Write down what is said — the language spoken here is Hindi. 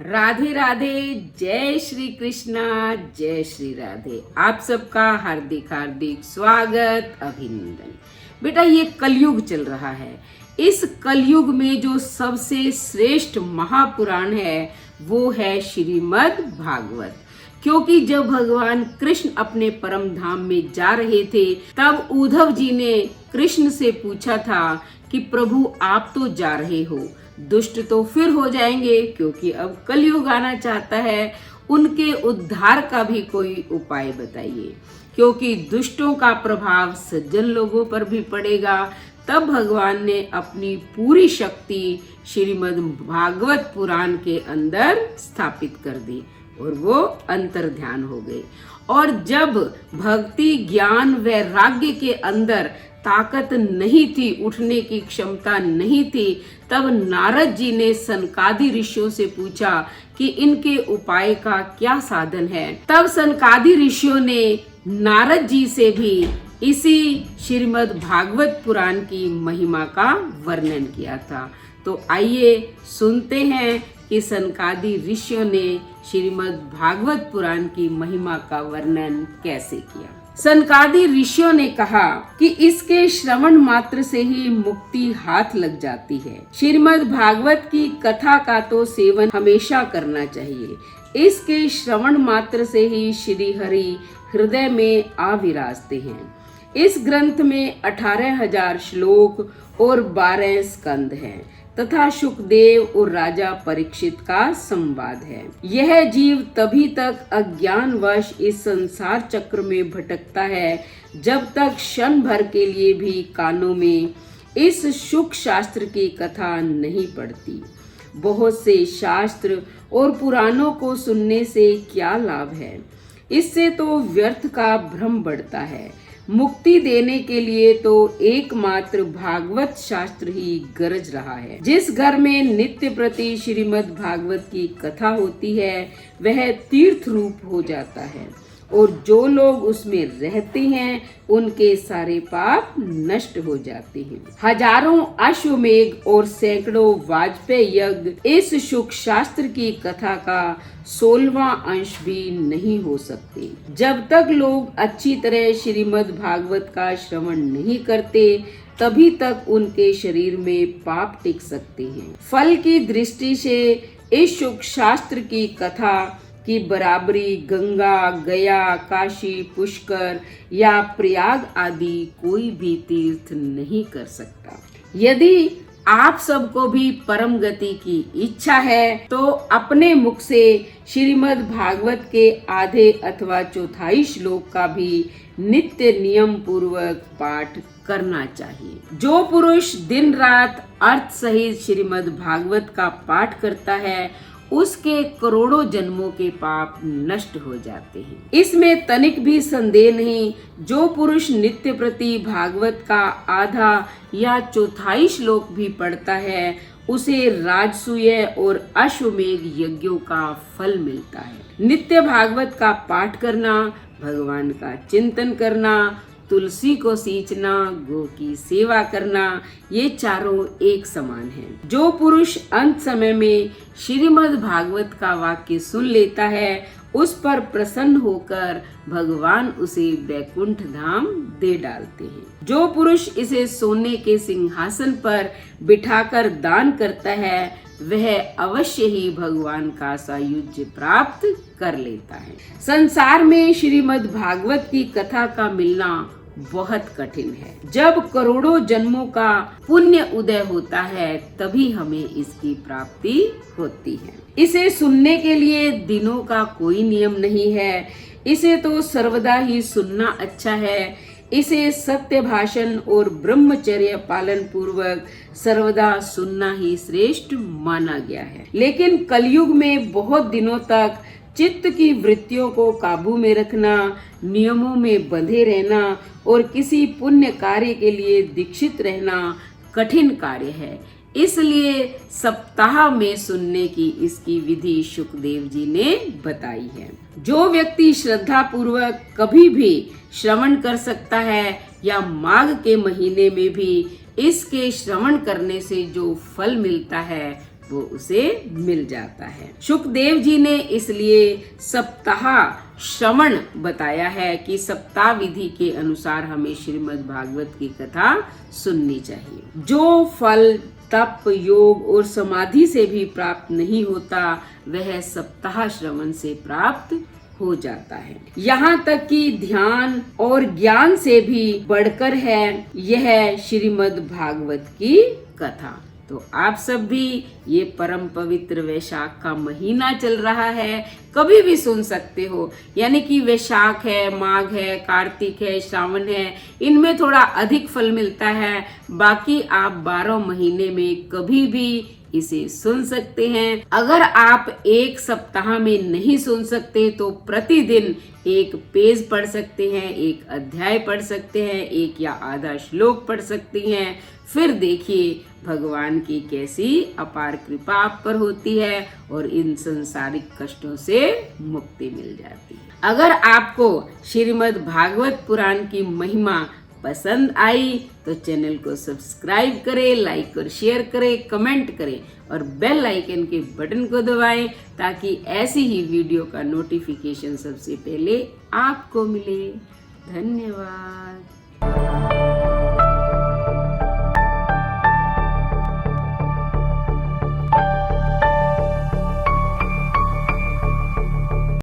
राधे राधे, जय श्री कृष्णा, जय श्री राधे। आप सबका हार्दिक हार्दिक स्वागत, अभिनंदन। बेटा, ये कलयुग चल रहा है। इस कलयुग में जो सबसे श्रेष्ठ महापुराण है वो है श्रीमद् भागवत। क्योंकि जब भगवान कृष्ण अपने परम धाम में जा रहे थे तब उद्धव जी ने कृष्ण से पूछा था कि प्रभु आप तो जा रहे हो, दुष्ट तो फिर हो जाएंगे, क्योंकि अब कलयुग आना चाहता है, उनके उद्धार का भी कोई उपाय बताइए, क्योंकि दुष्टों का प्रभाव सज्जन लोगों पर भी पड़ेगा। तब भगवान ने अपनी पूरी शक्ति श्रीमद् भागवत पुराण के अंदर स्थापित कर दी और वो अंतर ध्यान हो गए। और जब भक्ति, ज्ञान, वैराग्य के अंदर ताकत नहीं थी, उठने की क्षमता नहीं थी, तब नारद जी ने सनकादि ऋषियों से पूछा कि इनके उपाय का क्या साधन है। तब सनकादि ऋषियों ने नारद जी से भी इसी श्रीमद् भागवत पुराण की महिमा का वर्णन किया था। तो आइए सुनते हैं कि सनकादि ऋषियों ने श्रीमद् भागवत पुराण की महिमा का वर्णन कैसे किया। सनकादि ऋषियों ने कहा कि इसके श्रवण मात्र से ही मुक्ति हाथ लग जाती है। श्रीमद् भागवत की कथा का तो सेवन हमेशा करना चाहिए। इसके श्रवण मात्र से ही श्री हरि हृदय में आ विराजते हैं। इस ग्रंथ में 18,000 श्लोक और 12 स्कंद हैं तथा सुखदेव और राजा परीक्षित का संवाद है। यह जीव तभी तक अज्ञानवश इस संसार चक्र में भटकता है जब तक क्षण भर के लिए भी कानों में इस सुख शास्त्र की कथा नहीं पड़ती। बहुत से शास्त्र और पुराणों को सुनने से क्या लाभ है? इससे तो व्यर्थ का भ्रम बढ़ता है। मुक्ति देने के लिए तो एकमात्र भागवत शास्त्र ही गरज रहा है। जिस घर में नित्य प्रति श्रीमद् भागवत की कथा होती है वह तीर्थ रूप हो जाता है और जो लोग उसमें रहते हैं उनके सारे पाप नष्ट हो जाते हैं। हजारों अश्वमेघ और सैकड़ों वाजपेयी यज्ञ इस सुख शास्त्र की कथा का 16वां अंश भी नहीं हो सकते। जब तक लोग अच्छी तरह श्रीमद् भागवत का श्रवण नहीं करते तभी तक उनके शरीर में पाप टिक सकते हैं। फल की दृष्टि से इस सुख शास्त्र की कथा की बराबरी गंगा, गया, काशी, पुष्कर या प्रयाग आदि कोई भी तीर्थ नहीं कर सकता। यदि आप सबको भी परम गति की इच्छा है तो अपने मुख से श्रीमद् भागवत के आधे अथवा चौथाई श्लोक का भी नित्य नियम पूर्वक पाठ करना चाहिए। जो पुरुष दिन रात अर्थ सहित श्रीमद् भागवत का पाठ करता है उसके करोड़ों जन्मों के पाप नष्ट हो जाते हैं। इसमें तनिक भी संदेह नहीं। जो पुरुष नित्य प्रति भागवत का आधा या चौथाई श्लोक भी पढ़ता है उसे राजसूय और अश्वमेघ यज्ञों का फल मिलता है। नित्य भागवत का पाठ करना, भगवान का चिंतन करना, तुलसी को सींचना, गो की सेवा करना, ये चारों एक समान हैं। जो पुरुष अंत समय में श्रीमद् भागवत का वाक्य सुन लेता है उस पर प्रसन्न होकर भगवान उसे वैकुंठ धाम दे डालते हैं। जो पुरुष इसे सोने के सिंहासन पर बिठाकर दान करता है वह अवश्य ही भगवान का सायुज्य प्राप्त कर लेता है। संसार में श्रीमद् भागवत की कथा का मिलना बहुत कठिन है। जब करोड़ों जन्मों का पुण्य उदय होता है तभी हमें इसकी प्राप्ति होती है। इसे सुनने के लिए दिनों का कोई नियम नहीं है। इसे तो सर्वदा ही सुनना अच्छा है। इसे सत्य भाषण और ब्रह्मचर्य पालन पूर्वक सर्वदा सुनना ही श्रेष्ठ माना गया है। लेकिन कलयुग में बहुत दिनों तक चित्त की वृत्तियों को काबू में रखना, नियमों में बंधे रहना और किसी पुण्य कार्य के लिए दीक्षित रहना कठिन कार्य है। इसलिए सप्ताह में सुनने की इसकी विधि सुखदेव जी ने बताई है। जो व्यक्ति श्रद्धा पूर्वक कभी भी श्रवण कर सकता है या माघ के महीने में भी इसके श्रवण करने से जो फल मिलता है वो उसे मिल जाता है। सुखदेव जी ने इसलिए सप्ताह श्रवण बताया है कि सप्ताह विधि के अनुसार हमें श्रीमद् भागवत की कथा सुननी चाहिए। जो फल तप, योग और समाधि से भी प्राप्त नहीं होता वह सप्ताह श्रवण से प्राप्त हो जाता है। यहाँ तक कि ध्यान और ज्ञान से भी बढ़कर है यह श्रीमद् भागवत की कथा। तो आप सब भी ये परम पवित्र वैशाख का महीना चल रहा है, कभी भी सुन सकते हो। यानी कि वैशाख है, माघ है, कार्तिक है, श्रावण है, इनमें थोड़ा अधिक फल मिलता है। बाकी आप 12 महीने में कभी भी इसे सुन सकते हैं। अगर आप एक सप्ताह में नहीं सुन सकते तो प्रतिदिन एक पेज पढ़ सकते हैं, एक अध्याय पढ़ सकते हैं, एक या आधा श्लोक पढ़ सकते हैं। फिर देखिए भगवान की कैसी अपार कृपा आप पर होती है और इन संसारिक कष्टों से मुक्ति मिल जाती है। अगर आपको श्रीमद् भागवत पुराण की महिमा पसंद आई तो चैनल को सब्सक्राइब करें, लाइक और शेयर करें, कमेंट करें और बेल आइकन के बटन को दबाएं ताकि ऐसी ही वीडियो का नोटिफिकेशन सबसे पहले आपको मिले। धन्यवाद।